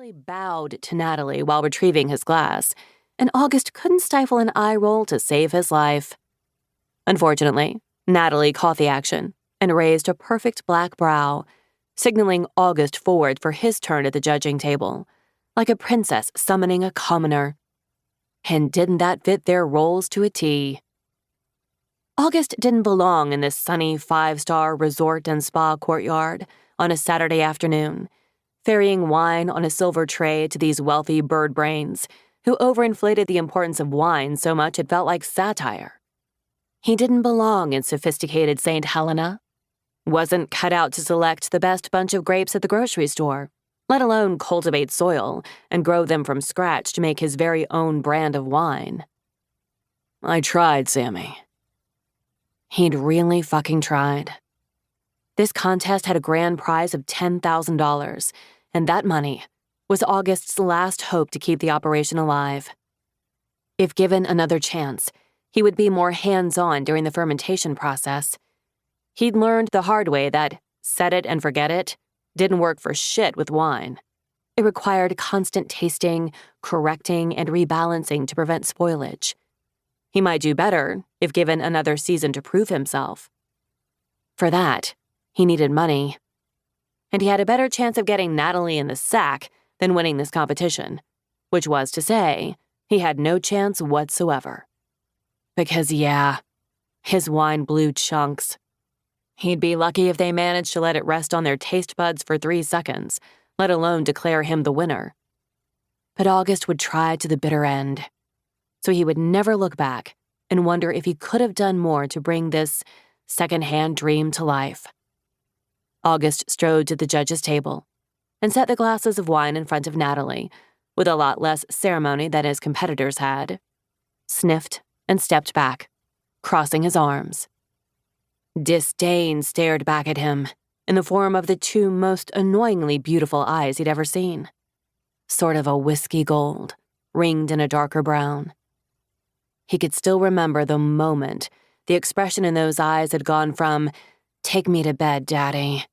He bowed to Natalie while retrieving his glass, and August couldn't stifle an eye roll to save his life. Unfortunately, Natalie caught the action and raised a perfect black brow, signaling August forward for his turn at the judging table, like a princess summoning a commoner. And didn't that fit their roles to a T? August didn't belong in this sunny 5-star resort and spa courtyard on a Saturday afternoon, ferrying wine on a silver tray to these wealthy bird brains who overinflated the importance of wine so much it felt like satire. He didn't belong in sophisticated St. Helena, wasn't cut out to select the best bunch of grapes at the grocery store, let alone cultivate soil and grow them from scratch to make his very own brand of wine. I tried, Sammy. He'd really fucking tried. This contest had a grand prize of $10,000, and that money was August's last hope to keep the operation alive. If given another chance, he would be more hands-on during the fermentation process. He'd learned the hard way that set it and forget it didn't work for shit with wine. It required constant tasting, correcting, and rebalancing to prevent spoilage. He might do better if given another season to prove himself. For that, he needed money. And he had a better chance of getting Natalie in the sack than winning this competition, which was to say, he had no chance whatsoever. Because, yeah, his wine blew chunks. He'd be lucky if they managed to let it rest on their taste buds for 3 seconds, let alone declare him the winner. But August would try to the bitter end, so he would never look back and wonder if he could have done more to bring this second-hand dream to life. August strode to the judge's table and set the glasses of wine in front of Natalie, with a lot less ceremony than his competitors had, sniffed and stepped back, crossing his arms. Disdain stared back at him in the form of the 2 most annoyingly beautiful eyes he'd ever seen. Sort of a whiskey gold, ringed in a darker brown. He could still remember the moment the expression in those eyes had gone from, "Take me to bed, Daddy,"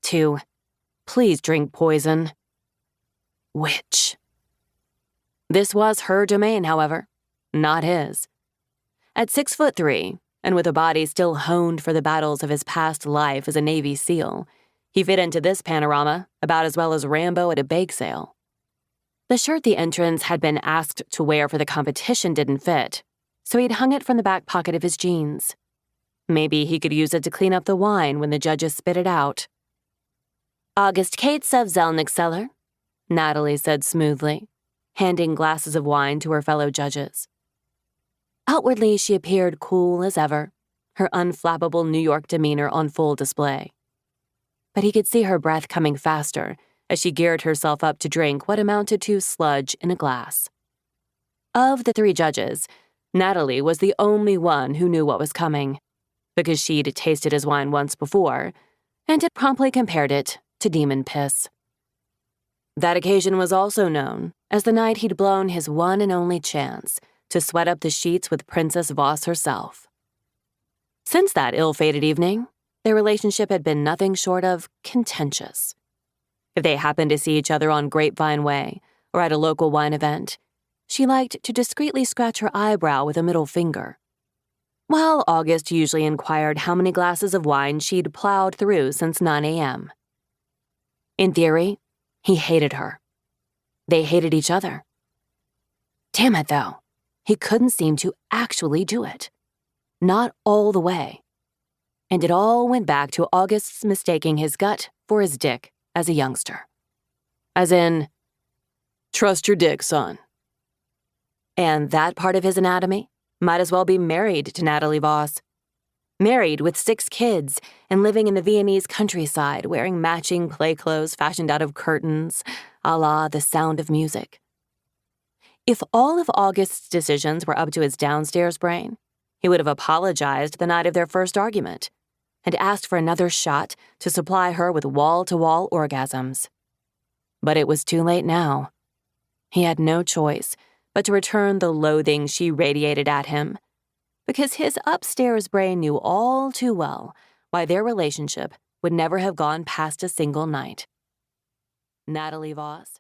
to, "Please drink poison." Witch. This was her domain, however, not his. At 6'3", and with a body still honed for the battles of his past life as a Navy SEAL, he fit into this panorama about as well as Rambo at a bake sale. The shirt the entrants had been asked to wear for the competition didn't fit, so he'd hung it from the back pocket of his jeans. Maybe he could use it to clean up the wine when the judges spit it out. "August Cates of Zelnick Cellar," Natalie said smoothly, handing glasses of wine to her fellow judges. Outwardly, she appeared cool as ever, her unflappable New York demeanor on full display. But he could see her breath coming faster as she geared herself up to drink what amounted to sludge in a glass. Of the 3 judges, Natalie was the only one who knew what was coming, because she'd tasted his wine once before, and had promptly compared it to demon piss. That occasion was also known as the night he'd blown his one and only chance to sweat up the sheets with Princess Vos herself. Since that ill-fated evening, their relationship had been nothing short of contentious. If they happened to see each other on Grapevine Way or at a local wine event, she liked to discreetly scratch her eyebrow with a middle finger, while August usually inquired how many glasses of wine she'd plowed through since 9 a.m. In theory, he hated her. They hated each other. Damn it, though, he couldn't seem to actually do it. Not all the way. And it all went back to August's mistaking his gut for his dick as a youngster. As in, "Trust your dick, son." And that part of his anatomy might as well be married to Natalie Vos. Married with 6 kids and living in the Viennese countryside wearing matching play clothes fashioned out of curtains, a la The Sound of Music. If all of August's decisions were up to his downstairs brain, he would have apologized the night of their first argument and asked for another shot to supply her with wall-to-wall orgasms. But it was too late now. He had no choice but to return the loathing she radiated at him, because his upstairs brain knew all too well why their relationship would never have gone past a single night. Natalie Vos